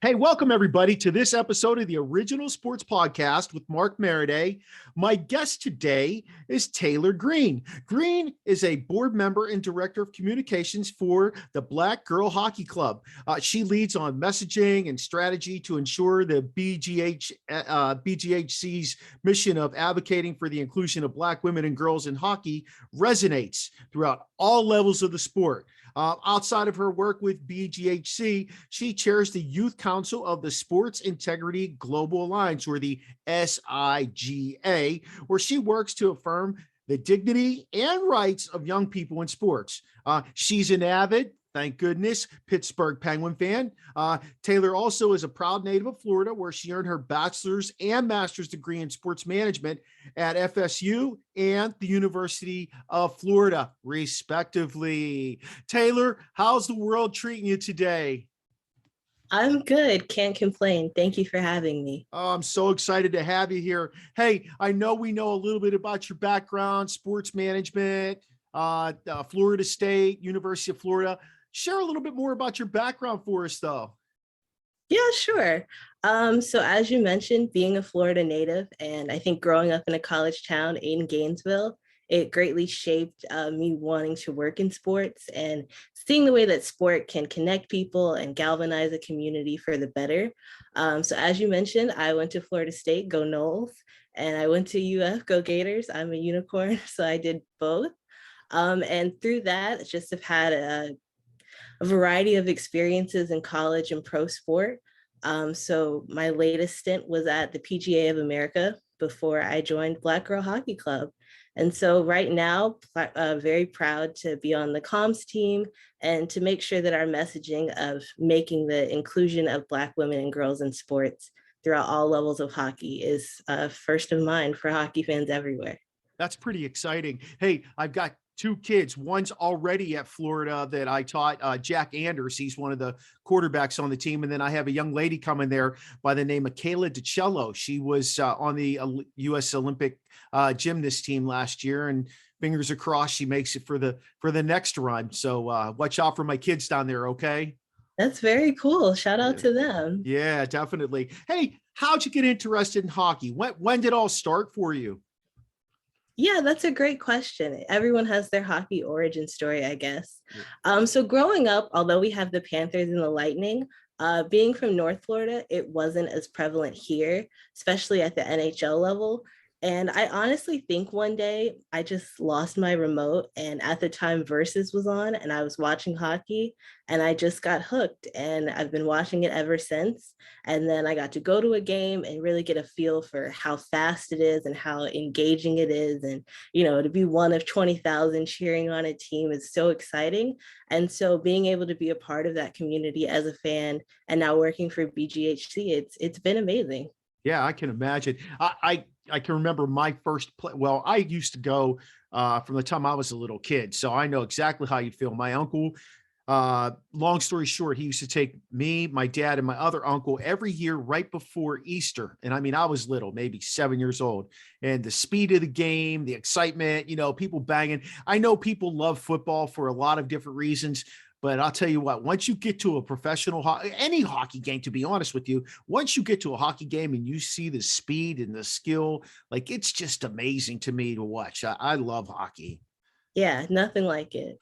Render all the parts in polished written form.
Hey, welcome everybody to this episode of the Original Sports Podcast with Mark Meriday. My guest today is Taylor Green. Green is a board member and director of communications for the Black Girl Hockey Club. She leads on messaging and strategy to ensure the BGHC's mission of advocating for the inclusion of Black women and girls in hockey resonates throughout all levels of the sport. Outside of her work with BGHC, she chairs the Youth Council of the Sports Integrity Global Alliance, or the SIGA, where she works to affirm the dignity and rights of young people in sports. She's an avid, thank goodness, Pittsburgh Penguin fan. Taylor also is a proud native of Florida, where she earned her bachelor's and master's degree in sports management at FSU and the University of Florida, respectively. Taylor, how's the world treating you today? I'm good. Can't complain. Thank you for having me. Oh, I'm so excited to have you here. Hey, I know we know a little bit about your background, sports management, Florida State, University of Florida. Share a little bit more about your background for us, though. Yeah, sure. So as you mentioned, being a Florida native, and I think growing up in a college town in Gainesville, it greatly shaped me wanting to work in sports and seeing the way that sport can connect people and galvanize a community for the better. So as you mentioned, I went to Florida State, go Noles, and I went to UF, go Gators. I'm a unicorn, so I did both. And through that, just have had a variety of experiences in college and pro sport. So my latest stint was at the PGA of America before I joined Black Girl Hockey Club. And so right now, very proud to be on the comms team and to make sure that our messaging of making the inclusion of Black women and girls in sports throughout all levels of hockey is first of mind for hockey fans everywhere. That's pretty exciting. Hey, I've got two kids. One's already at Florida that I taught, Jack Anders. He's one of the quarterbacks on the team. And then I have a young lady coming there by the name of Kayla DiCello. She was on the U.S. Olympic gymnast team last year, and fingers are crossed she makes it for the next run. So watch out for my kids down there, okay? That's very cool. Shout out to them. Yeah, definitely. Hey, how'd you get interested in hockey? When did it all start for you? Yeah, that's a great question. Everyone has their hockey origin story, I guess. So growing up, although we have the Panthers and the Lightning, being from North Florida, it wasn't as prevalent here, especially at the NHL level. And I honestly think one day I just lost my remote, and at the time Versus was on and I was watching hockey and I just got hooked, and I've been watching it ever since. And then I got to go to a game and really get a feel for how fast it is and how engaging it is. And, you know, to be one of 20,000 cheering on a team is so exciting. And so being able to be a part of that community as a fan and now working for BGHC, it's been amazing. Yeah, I can imagine. I can remember my first play. Well, I used to go from the time I was a little kid, so I know exactly how you feel. My uncle, long story short, he used to take me, my dad, and my other uncle every year right before Easter. And I mean, I was little, maybe 7 years old, and the speed of the game, the excitement, you know, people banging. I know people love football for a lot of different reasons. But I'll tell you what, once you get to a professional any hockey game, to be honest with you, once you get to a hockey game and you see the speed and the skill, like, it's just amazing to me to watch. I love hockey. Yeah, nothing like it.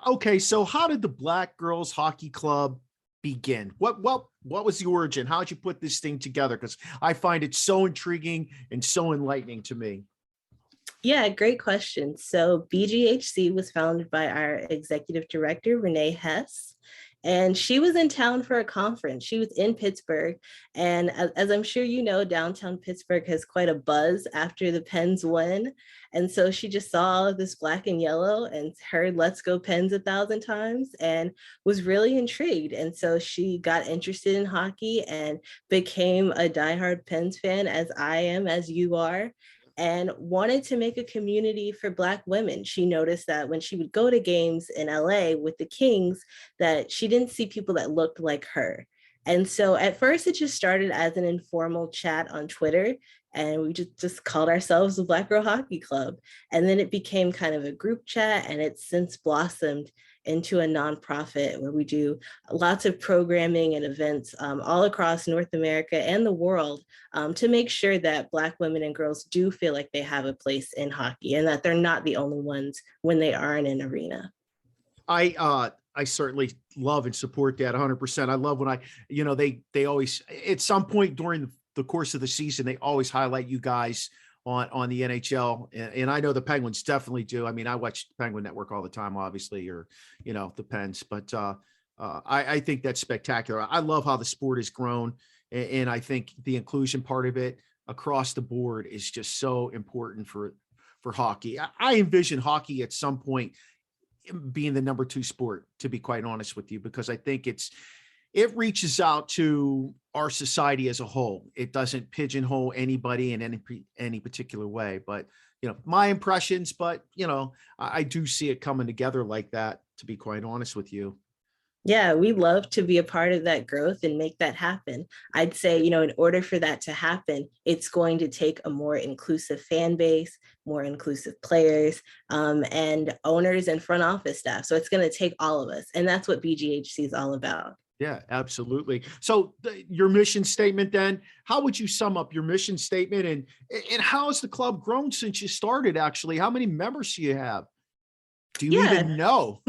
Okay, so how did the Black Girls Hockey Club begin? What was the origin? How did you put this thing together? Because I find it so intriguing and so enlightening to me. Yeah, great question. So BGHC was founded by our executive director, Renee Hess, and she was in town for a conference. She was in Pittsburgh. And as I'm sure you know, downtown Pittsburgh has quite a buzz after the Pens win. And so she just saw this black and yellow and heard "Let's Go Pens" 1,000 times and was really intrigued. And so she got interested in hockey and became a diehard Pens fan, as I am, as you are, and wanted to make a community for Black women. She noticed that when she would go to games in LA with the Kings, that she didn't see people that looked like her. And so at first it just started as an informal chat on Twitter, and we just called ourselves the Black Girl Hockey Club. And then it became kind of a group chat, and it's since blossomed into a nonprofit where we do lots of programming and events all across North America and the world to make sure that Black women and girls do feel like they have a place in hockey and that they're not the only ones when they are in an arena. I certainly love and support that 100%. I love when they always, at some point during the course of the season, they always highlight you guys on the NHL. And I know the Penguins definitely do. I mean, I watch Penguin Network all the time, obviously, or, the Pens, but I think that's spectacular. I love how the sport has grown. And I think the inclusion part of it across the board is just so important for hockey. I envision hockey at some point being the number 2 sport, to be quite honest with you, because I think it reaches out to our society as a whole. It doesn't pigeonhole anybody in any particular way, but my impressions, but I do see it coming together like that, to be quite honest with you. Yeah, we love to be a part of that growth and make that happen. I'd say, in order for that to happen, it's going to take a more inclusive fan base, more inclusive players, and owners and front office staff. So it's going to take all of us. And that's what BGHC is all about. Yeah, absolutely. So your mission statement then, how would you sum up your mission statement and how has the club grown since you started actually? How many members do you have? Do you even know?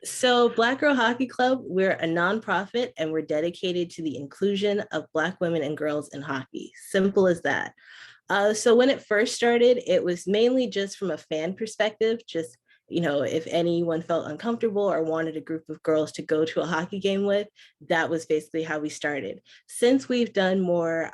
So Black Girl Hockey Club, we're a nonprofit and we're dedicated to the inclusion of Black women and girls in hockey. Simple as that. So when it first started, it was mainly just from a fan perspective, just, if anyone felt uncomfortable or wanted a group of girls to go to a hockey game with, that was basically how we started. Since we've done more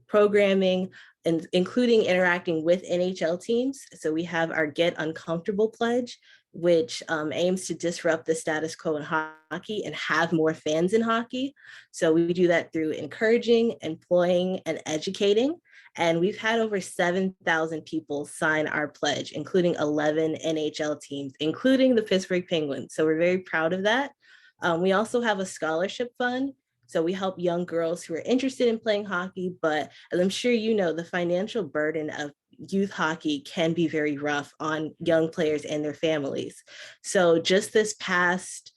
programming and including interacting with NHL teams, so we have our Get Uncomfortable pledge, which aims to disrupt the status quo in hockey and have more fans in hockey. So we do that through encouraging, employing, and educating. And we've had over 7,000 people sign our pledge, including 11 NHL teams, including the Pittsburgh Penguins. So we're very proud of that. We also have a scholarship fund. So we help young girls who are interested in playing hockey, but as I'm sure you know, the financial burden of youth hockey can be very rough on young players and their families. So just this past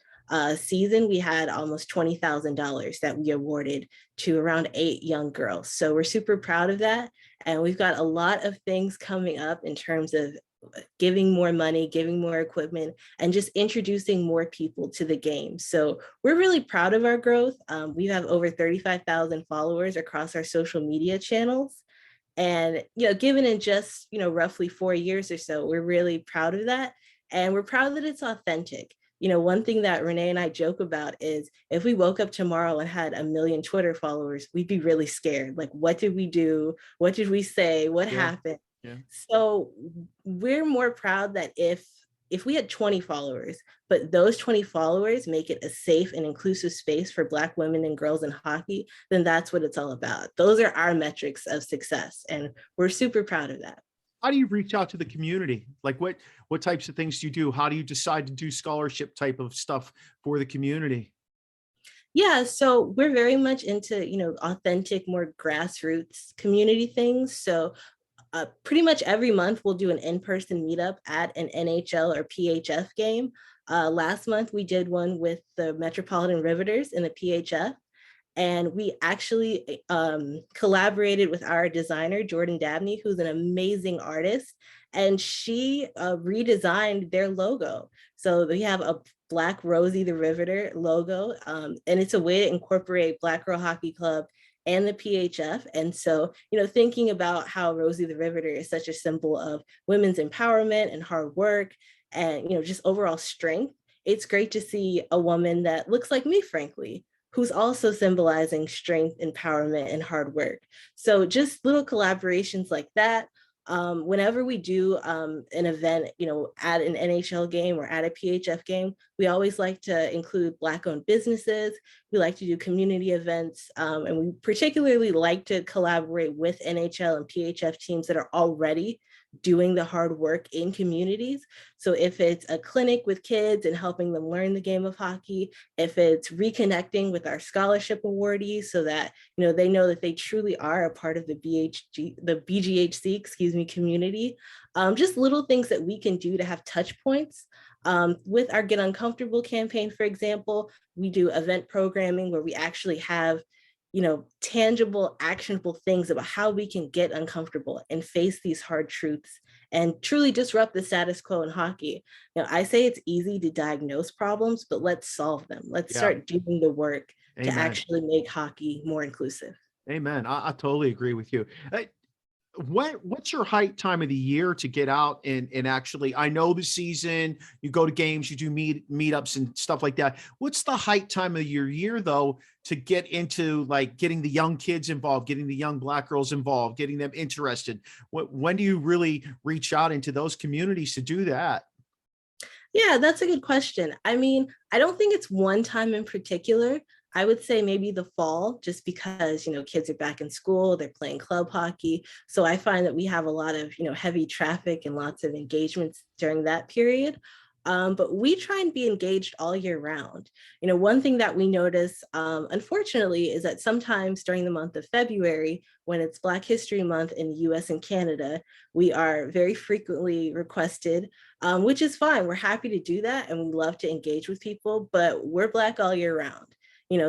season, we had almost $20,000 that we awarded to around 8 young girls. So we're super proud of that. And we've got a lot of things coming up in terms of giving more money, giving more equipment, and just introducing more people to the game. So we're really proud of our growth. We have over 35,000 followers across our social media channels. And, given in just, roughly 4 years or so, we're really proud of that. And we're proud that it's authentic. One thing that Renee and I joke about is if we woke up tomorrow and had 1 million Twitter followers, we'd be really scared. Like, what did we do? What did we say? What happened? Yeah. So we're more proud that if we had 20 followers, but those 20 followers make it a safe and inclusive space for Black women and girls in hockey, then that's what it's all about. Those are our metrics of success. And we're super proud of that. How do you reach out to the community? Like what types of things do you do? How do you decide to do scholarship type of stuff for the community? Yeah, so we're very much into, authentic, more grassroots community things. So pretty much every month we'll do an in-person meetup at an NHL or PHF game. Last month we did one with the Metropolitan Riveters in the PHF. And we actually collaborated with our designer, Jordan Dabney, who's an amazing artist. And she redesigned their logo. So we have a Black Rosie the Riveter logo. And it's a way to incorporate Black Girl Hockey Club and the PHF. And so, thinking about how Rosie the Riveter is such a symbol of women's empowerment and hard work and, just overall strength, it's great to see a woman that looks like me, frankly, who's also symbolizing strength, empowerment, and hard work. So just little collaborations like that. Whenever we do an event, at an NHL game or at a PHF game, we always like to include Black-owned businesses. We like to do community events, and we particularly like to collaborate with NHL and PHF teams that are already doing the hard work in communities. So if it's a clinic with kids and helping them learn the game of hockey, if it's reconnecting with our scholarship awardees so that, they know that they truly are a part of the BGHC, community, just little things that we can do to have touch points. With our Get Uncomfortable campaign, for example, we do event programming where we actually have, tangible, actionable things about how we can get uncomfortable and face these hard truths and truly disrupt the status quo in hockey. I say it's easy to diagnose problems, but let's solve them. Let's Yeah. start doing the work to Amen. actually make hockey more inclusive. Amen. I totally agree with you. What's your height time of the year to get out and actually, I know the season, you go to games, you do meetups and stuff like that. What's the height time of your year though, to get into like getting the young kids involved, getting the young Black girls involved, getting them interested? When do you really reach out into those communities to do that? Yeah, that's a good question. I mean, I don't think it's one time in particular. I would say maybe the fall, just because, kids are back in school, they're playing club hockey. So I find that we have a lot of, heavy traffic and lots of engagements during that period. But we try and be engaged all year round. One thing that we notice, unfortunately, is that sometimes during the month of February, when it's Black History Month in the US and Canada, we are very frequently requested, which is fine. We're happy to do that and we love to engage with people, but we're Black all year round.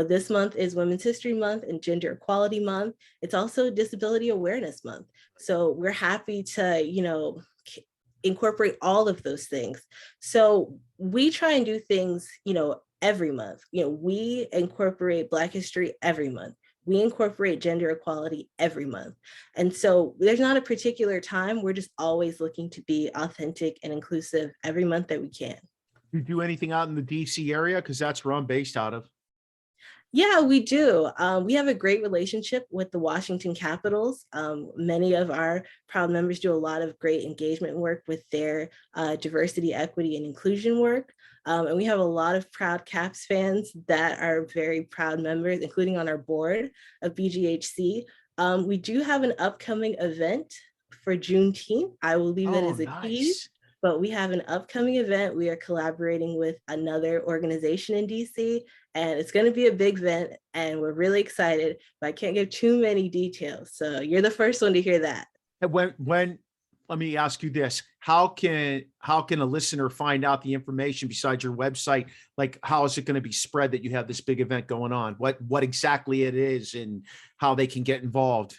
This month is Women's History Month and Gender Equality Month. It's also Disability Awareness Month. So we're happy to, incorporate all of those things. So we try and do things, every month. We incorporate Black history every month. We incorporate gender equality every month. And so there's not a particular time. We're just always looking to be authentic and inclusive every month that we can. Do you do anything out in the DC area? Because that's where I'm based out of. Yeah, we do. We have a great relationship with the Washington Capitals. Many of our proud members do a lot of great engagement work with their diversity, equity, and inclusion work. And we have a lot of proud Caps fans that are very proud members, including on our board of BGHC. We do have an upcoming event for Juneteenth. I will leave it as a tease. But we have an upcoming event. We are collaborating with another organization in DC, and it's going to be a big event, and we're really excited, but I can't give too many details. So you're the first one to hear that. When let me ask you this, how can a listener find out the information besides your website? Like, how is it going to be spread that you have this big event going on? What exactly it is and how they can get involved?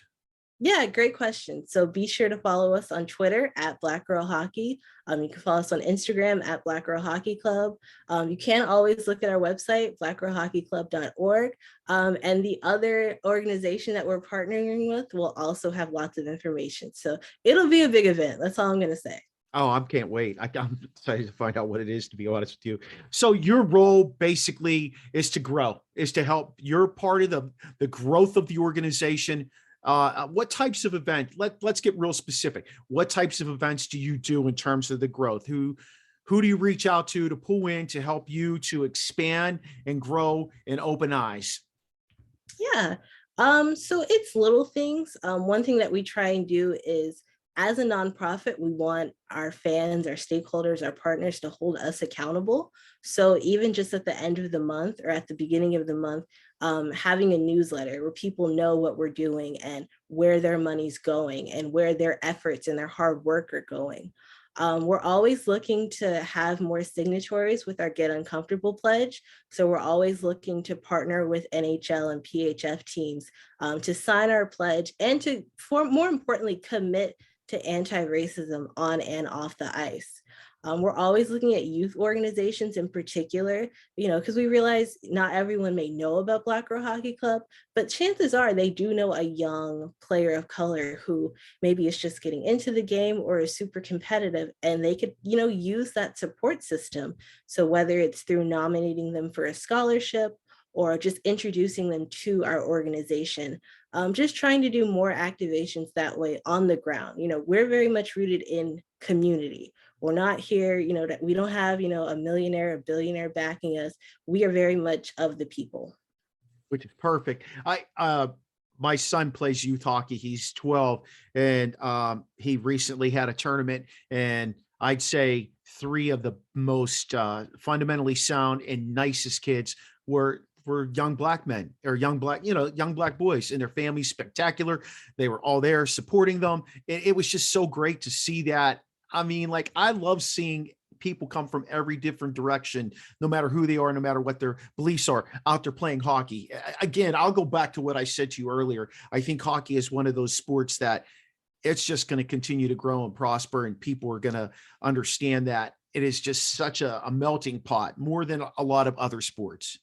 Yeah, great question. So be sure to follow us on Twitter at Black Girl Hockey. You can follow us on Instagram at Black Girl Hockey Club. You can always look at our website, blackgirlhockeyclub.org. And the other organization that we're partnering with will also have lots of information. So it'll be a big event. That's all I'm going to say. Oh, I can't wait. I'm excited to find out what it is, to be honest with you. So your role basically is to grow, is to help. You're part of the growth of the organization. What types of events? Let's get real specific. What types of events do you do in terms of the growth? Who do you reach out to pull in to help you to expand and grow and open eyes? Yeah. So it's little things. One thing that we try and do is, as a nonprofit, we want our fans, our stakeholders, our partners to hold us accountable. So even just at the end of the month or at the beginning of the month, having a newsletter where people know what we're doing and where their money's going and where their efforts and their hard work are going. We're always looking to have more signatories with our Get Uncomfortable pledge. So we're always looking to partner with NHL and PHF teams to sign our pledge and to, more importantly, commit to anti-racism on and off the ice. We're always looking at youth organizations in particular, because we realize not everyone may know about Black Girl Hockey Club, but chances are they do know a young player of color who maybe is just getting into the game or is super competitive, and they could, use that support system. So whether it's through nominating them for a scholarship or just introducing them to our organization, just trying to do more activations that way on the ground. We're very much rooted in community. We're not here, that we don't have, a millionaire or billionaire backing us. We are very much of the people. Which is perfect. My son plays youth hockey. He's 12, and he recently had a tournament, and I'd say three of the most fundamentally sound and nicest kids were young Black men or young Black boys, and their families spectacular. They were all there supporting them. It was just so great to see that. I mean, like, I love seeing people come from every different direction, no matter who they are, no matter what their beliefs are, out there playing hockey. Again, I'll go back to what I said to you earlier. I think hockey is one of those sports that it's just going to continue to grow and prosper, and people are going to understand that it is just such a melting pot, more than a lot of other sports.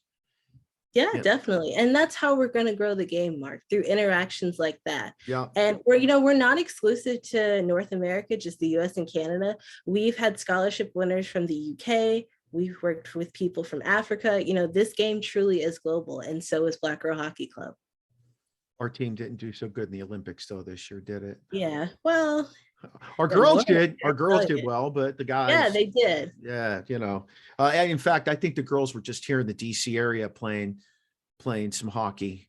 Yeah, definitely. And that's how we're going to grow the game, Mark, through interactions like that. Yeah. And we're not exclusive to North America, just the US and Canada. We've had scholarship winners from the UK. We've worked with people from Africa. This game truly is global, and so is Black Girl Hockey Club. Our team didn't do so good in the Olympics though this year, did it? Yeah. Well, our girls did. Our girls did well, but the guys. Yeah, they did. Yeah, in fact, I think the girls were just here in the DC area playing some hockey,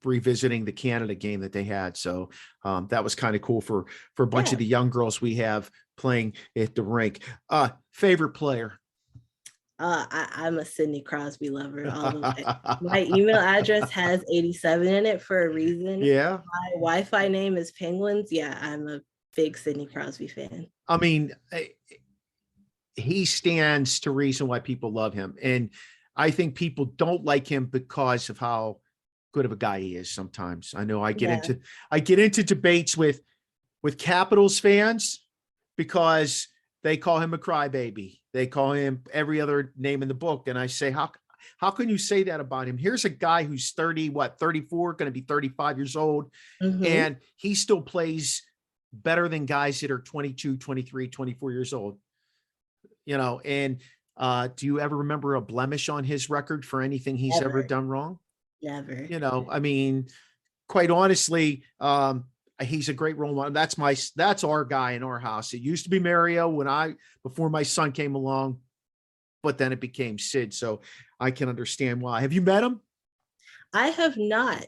revisiting the Canada game that they had. So that was kind of cool for a bunch of the young girls we have playing at the rink. Favorite player? I'm a Sidney Crosby lover all the way. My email address has 87 in it for a reason. Yeah. My Wi-Fi name is Penguins. Yeah, I'm a big Sidney Crosby fan. I mean, he stands to reason why people love him. And I think people don't like him because of how good of a guy he is sometimes. I know I get into debates with Capitals fans because they call him a crybaby. They call him every other name in the book. And I say, how can you say that about him? Here's a guy who's 34, going to be 35 years old. Mm-hmm. And he still plays better than guys that are 22, 23, 24 years old. And do you ever remember a blemish on his record for anything he's ever done wrong? Never. I mean, quite honestly, he's a great role model. That's our guy in our house. It used to be Mario before my son came along, but then it became Sid. So I can understand why. Have you met him? I have not.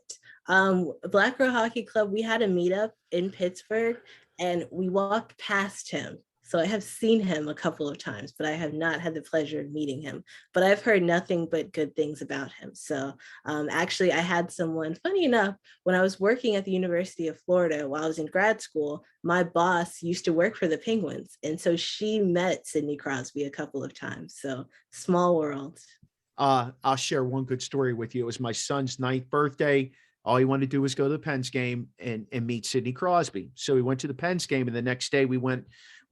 Black Girl Hockey Club, we had a meetup in Pittsburgh and we walked past him. So I have seen him a couple of times, but I have not had the pleasure of meeting him. But I've heard nothing but good things about him. So actually, I had someone, funny enough, when I was working at the University of Florida while I was in grad school, my boss used to work for the Penguins. And so she met Sidney Crosby a couple of times. So small world. I'll share one good story with you. It was my son's 9th birthday. All he wanted to do was go to the Pens game and meet Sidney Crosby. So we went to the Pens game, and the next day we went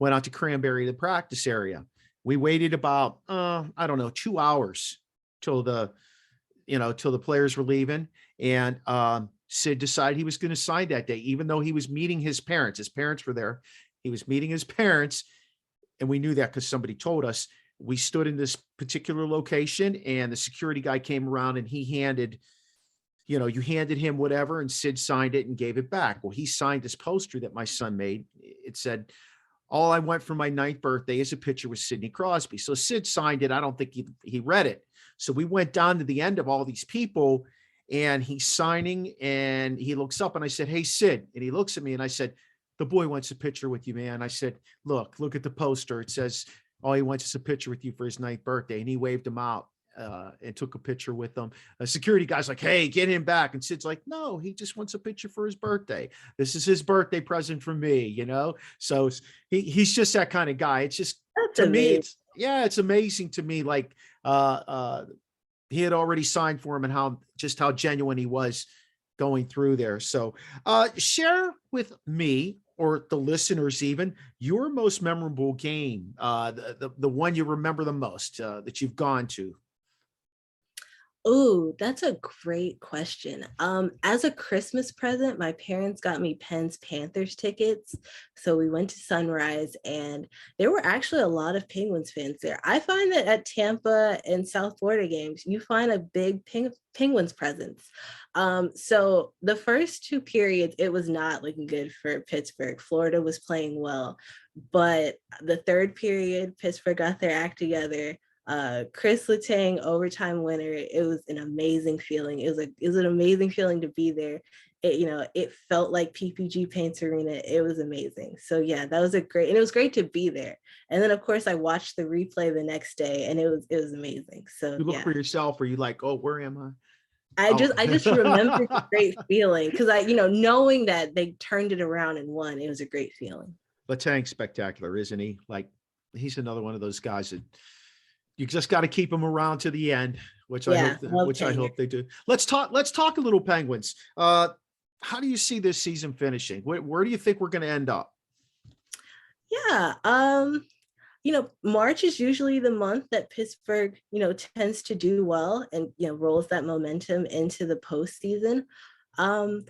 out to Cranberry, the practice area. We waited about, 2 hours till the players were leaving. And Sid decided he was going to sign that day, even though he was meeting his parents. His parents were there. He was meeting his parents. And we knew that because somebody told us. We stood in this particular location, and the security guy came around, and he handed him whatever, and Sid signed it and gave it back. Well, he signed this poster that my son made. It said, "All I want for my 9th birthday is a picture with Sidney Crosby." So Sid signed it. I don't think he read it. So we went down to the end of all these people, and he's signing, and he looks up, and I said, "Hey, Sid." And he looks at me, and I said, "The boy wants a picture with you, man." I said, look at the poster. It says, all he wants is a picture with you for his 9th birthday. And he waved him out and took a picture with them. A security guy's like, "Hey, get him back." And Sid's like, "No, he just wants a picture for his birthday. This is his birthday present from me, So he's just that kind of guy. It's just, to me, it's amazing to me. Like he had already signed for him, and how genuine he was going through there. So share with me, or the listeners even, your most memorable game, the one you remember the most that you've gone to. Oh, that's a great question. As a Christmas present, my parents got me Pens Panthers tickets. So we went to Sunrise, and there were actually a lot of Penguins fans there. I find that at Tampa and South Florida games, you find a big Penguins presence. So the first 2 periods, it was not looking good for Pittsburgh. Florida was playing well, but the 3rd period, Pittsburgh got their act together. Chris Letang, overtime winner. It was an amazing feeling. It was an amazing feeling to be there. It felt like PPG Paints Arena. It was amazing. So yeah, that was and it was great to be there. And then of course I watched the replay the next day, and it was amazing. So you look for yourself, or you like, "Oh, where am I?" I just remember the great feeling, because knowing that they turned it around and won, it was a great feeling. Letang's spectacular, isn't he? Like, He's another one of those guys that you just got to keep him around to the end, which Yeah, love I tenure. hope they do. Let's talk a little Penguins. How do you see this season finishing? Where do you think we're going to end up? Yeah. March is usually the month that Pittsburgh, tends to do well and, rolls that momentum into the postseason. Um,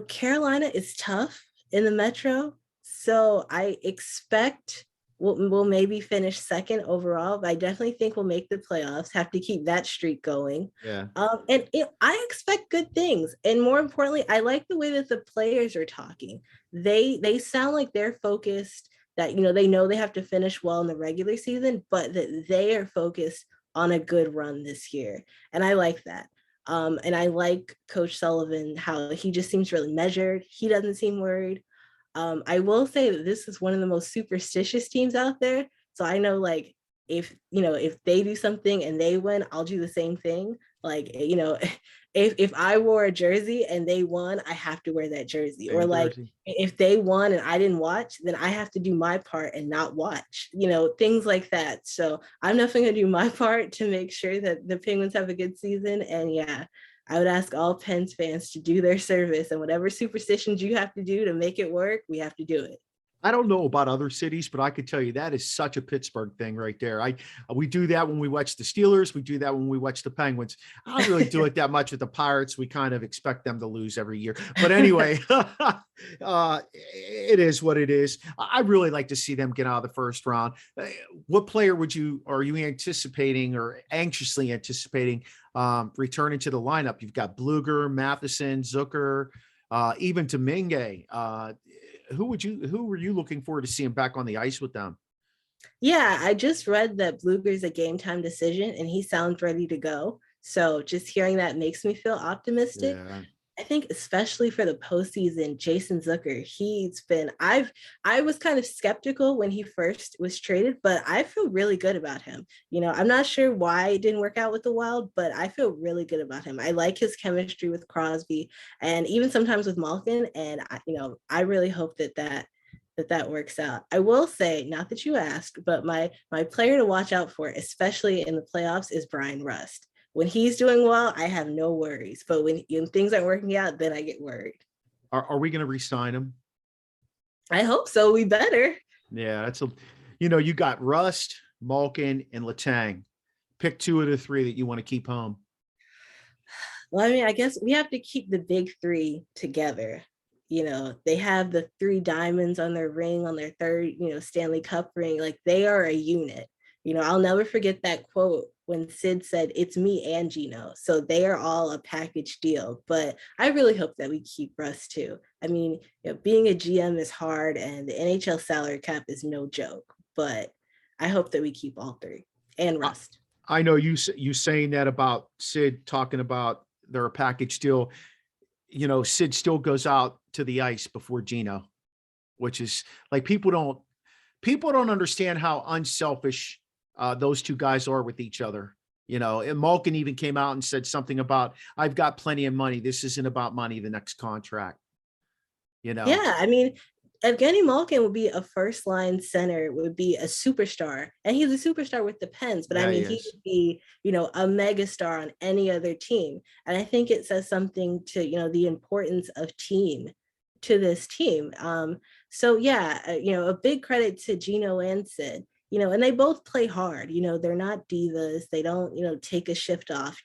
Carolina is tough in the Metro. So I expect we'll maybe finish second overall, but I definitely think we'll make the playoffs, have to keep that streak going. Yeah. I expect good things. And more importantly, I like the way that the players are talking. They sound like they're focused, that they know they have to finish well in the regular season, but that they are focused on a good run this year. And I like that. And I like Coach Sullivan, how he just seems really measured. He doesn't seem worried. I will say that this is one of the most superstitious teams out there. So I know, like, if they do something and they win, I'll do the same thing. Like, if I wore a jersey and they won, I have to wear that jersey. Or like, Jersey. if they won and I didn't watch, then I have to do my part and not watch, things like that. So I'm definitely gonna do my part to make sure that the Penguins have a good season. And yeah, I would ask all Pens fans to do their service, and whatever superstitions you have to do to make it work, we have to do it. I don't know about other cities, but I could tell you that is such a Pittsburgh thing right there. We do that when we watch the Steelers. We do that when we watch the Penguins. I don't really do it that much with the Pirates. We kind of expect them to lose every year. But anyway, it is what it is. I really like to see them get out of the first round. What player are you anticipating or anxiously anticipating returning to the lineup? You've got Bluger, Matheson, Zucker, even Domingue. Who were you looking forward to seeing back on the ice with them? Yeah, I just read that Bluger's a game time decision and he sounds ready to go. So just hearing that makes me feel optimistic. Yeah. I think especially for the postseason, Jason Zucker, I was kind of skeptical when he first was traded, but I feel really good about him. I'm not sure why it didn't work out with the Wild, but I feel really good about him. I like his chemistry with Crosby and even sometimes with Malkin. And I really hope that works out. I will say, not that you asked, but my player to watch out for, especially in the playoffs, is Brian Rust. When he's doing well, I have no worries. But when things aren't working out, then I get worried. Are we going to re-sign him? I hope so. We better. Yeah, you got Rust, Malkin, and Letang. Pick two of the three that you want to keep home. Well, I mean, I guess we have to keep the big three together. They have the 3 diamonds on their ring, on their third, Stanley Cup ring. Like, they are a unit. I'll never forget that quote when Sid said, "It's me and Gino." So they are all a package deal. But I really hope that we keep Russ too. I mean, being a GM is hard and the NHL salary cap is no joke. But I hope that we keep all 3 and Rust. I know you saying that about Sid talking about their package deal. Sid still goes out to the ice before Gino, which is like, people don't understand how unselfish those two guys are with each other. And Malkin even came out and said something about, "I've got plenty of money. This isn't about money, the next contract." Yeah, I mean, Evgeny Malkin would be a first line center, would be a superstar. And he's a superstar with the Pens, but Yeah, I mean, he would be, a megastar on any other team. And I think it says something to, the importance of team to this team. So yeah, a big credit to Gino and Sid. And they both play hard. They're not divas. They don't, take a shift off.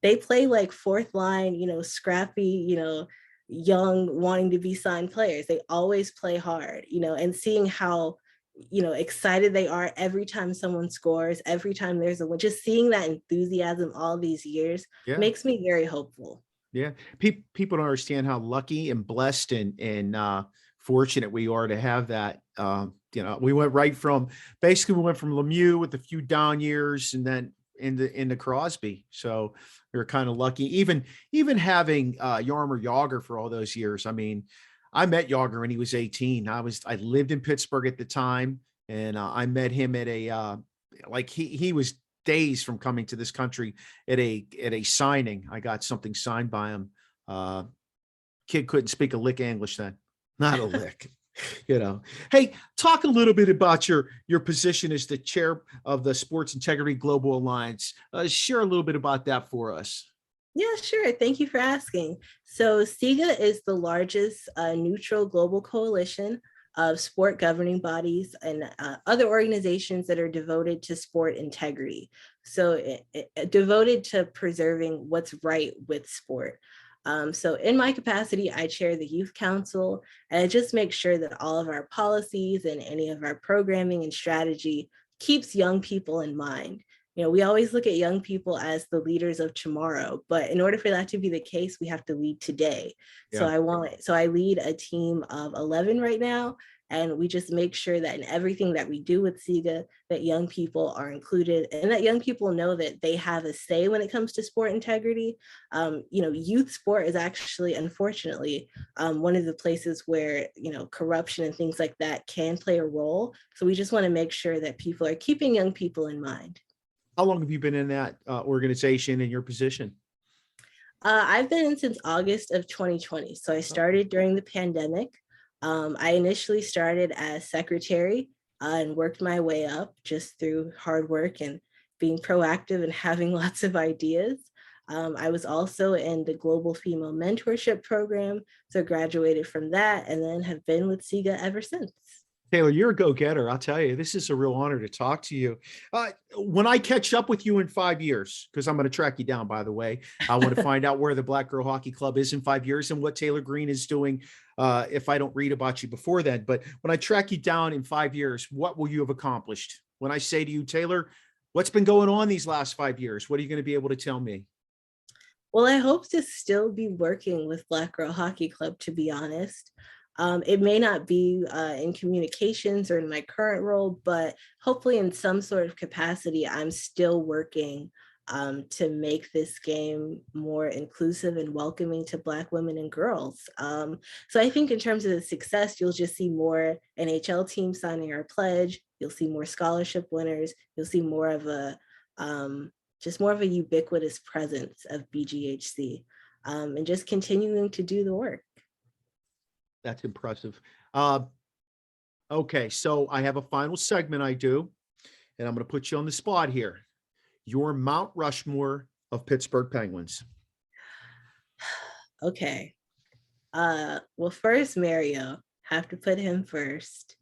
They play like fourth line, scrappy, young, wanting to be signed players. They always play hard, and seeing how, excited they are every time someone scores, every time there's a win, just seeing that enthusiasm all these years makes me very hopeful. Yeah. People don't understand how lucky and blessed and fortunate we are to have that. We went from Lemieux with a few down years and then into Crosby. So we were kind of lucky. Even having Jaromir Jagr for all those years. I mean, I met Jagr when he was 18. I lived in Pittsburgh at the time, and I met him at he was days from coming to this country at a signing. I got something signed by him. Kid couldn't speak a lick of English then. Not a lick. You know, hey, talk a little bit about your position as the chair of the Sports Integrity Global Alliance. Share a little bit about that for us. Yeah, sure. Thank you for asking. So SIGA is the largest neutral global coalition of sport governing bodies and other organizations that are devoted to sport integrity. So devoted to preserving what's right with sport. So in my capacity, I chair the Youth Council, and I just make sure that all of our policies and any of our programming and strategy keeps young people in mind. We always look at young people as the leaders of tomorrow, but in order for that to be the case, we have to lead today. Yeah. So I lead a team of 11 right now, and we just make sure that in everything that we do with SIGA, that young people are included and that young people know that they have a say when it comes to sport integrity. Youth sport is actually, unfortunately, one of the places where, corruption and things like that can play a role. So we just want to make sure that people are keeping young people in mind. How long have you been in that organization in your position? I've been in since August of 2020. So I started during the pandemic. I initially started as secretary and worked my way up just through hard work and being proactive and having lots of ideas. I was also in the Global Female Mentorship Program, so graduated from that and then have been with SIGA ever since. Taylor, you're a go-getter. I'll tell you, this is a real honor to talk to you. When I catch up with you in 5 years, because I'm going to track you down, by the way, I want to find out where the Black Girl Hockey Club is in 5 years and what Taylor Green is doing if I don't read about you before then. But when I track you down in 5 years, what will you have accomplished? When I say to you, Taylor, what's been going on these last 5 years? What are you going to be able to tell me? Well, I hope to still be working with Black Girl Hockey Club, to be honest. It may not be in communications or in my current role, but hopefully in some sort of capacity, I'm still working to make this game more inclusive and welcoming to Black women and girls. So I think in terms of the success, you'll just see more NHL teams signing our pledge. You'll see more scholarship winners. You'll see more of a just more of a ubiquitous presence of BGHC and just continuing to do the work. That's impressive. Okay, so I have a final segment I do, and I'm going to put you on the spot here. Your Mount Rushmore of Pittsburgh Penguins. Okay. Well, first, Mario, have to put him first.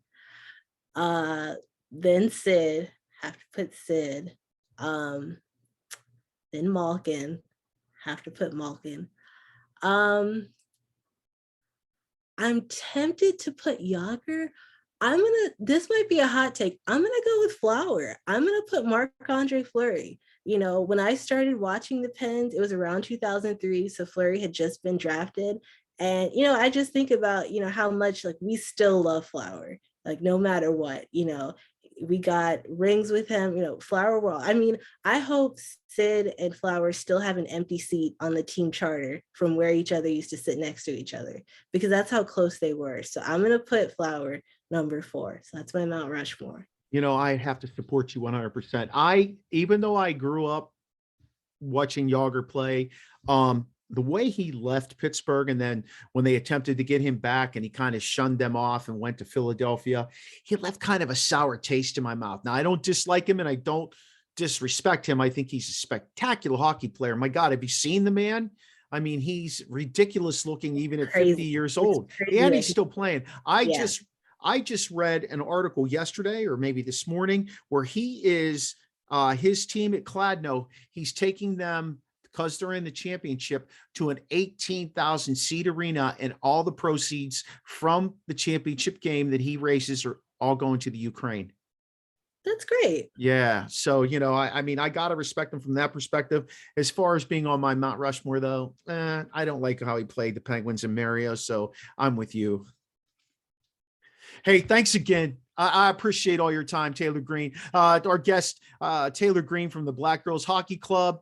Then Sid, have to put Sid. Then Malkin, have to put Malkin. I'm tempted to put Yager. This might be a hot take. I'm gonna go with Flower. I'm gonna put Marc-Andre Fleury. When I started watching the Pens, it was around 2003. So Fleury had just been drafted. And, I just think about, how much we still love Flower, no matter what, we got rings with him, Flower World. I hope Sid and Flower still have an empty seat on the team charter from where each other used to sit next to each other, because that's how close they were. So I'm going to put Flower number 4. So that's my Mount Rushmore. I have to support you 100%. Even though I grew up watching Yager play, the way he left Pittsburgh, and then when they attempted to get him back and he kind of shunned them off and went to Philadelphia, he left kind of a sour taste in my mouth. Now, I don't dislike him and I don't disrespect him. I think he's a spectacular hockey player. My God, have you seen the man? He's ridiculous looking even at 50 years old. And he's still playing. I just read an article yesterday or maybe this morning where he is his team at Kladno. He's taking them, because they're in the championship, to an 18,000 seat arena, and all the proceeds from the championship game that he races are all going to the Ukraine. That's great. Yeah. So, I got to respect him from that perspective. As far as being on my Mount Rushmore, though, I don't like how he played the Penguins and Mario. So I'm with you. Hey, thanks again. I appreciate all your time, Taylor Green. Our guest, Taylor Green from the Black Girls Hockey Club,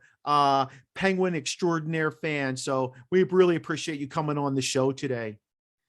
Penguin extraordinaire fan. So we really appreciate you coming on the show today.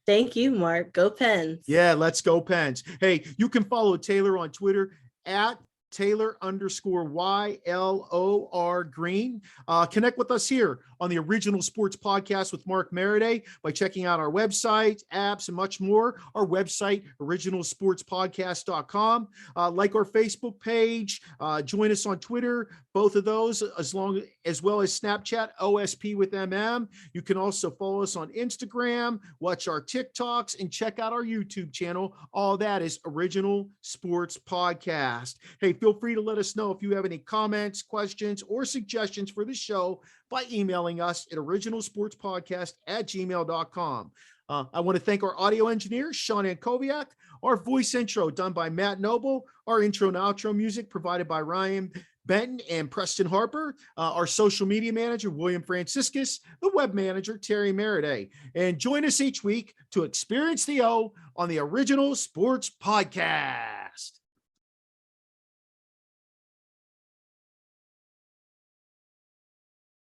Thank you, Mark. Go Pens. Yeah, let's go Pens. Hey, you can follow Taylor on Twitter at Taylor_YLOR Green. Connect with us here on the Original Sports Podcast with Mark Meriday by checking out our website, apps, and much more. Our website, OriginalSportsPodcast.com. Like our Facebook page. Join us on Twitter, both of those, as well as Snapchat, OSP with MM. You can also follow us on Instagram, watch our TikToks, and check out our YouTube channel. All that is Original Sports Podcast. Hey, feel free to let us know if you have any comments, questions, or suggestions for the show by emailing us at originalsportspodcast@gmail.com. I want to thank our audio engineer, Sean Ankoviak, our voice intro done by Matt Noble, our intro and outro music provided by Ryan Benton and Preston Harper, our social media manager, William Franciscus, the web manager, Terry Meriday. And join us each week to experience the O on the Original Sports Podcast.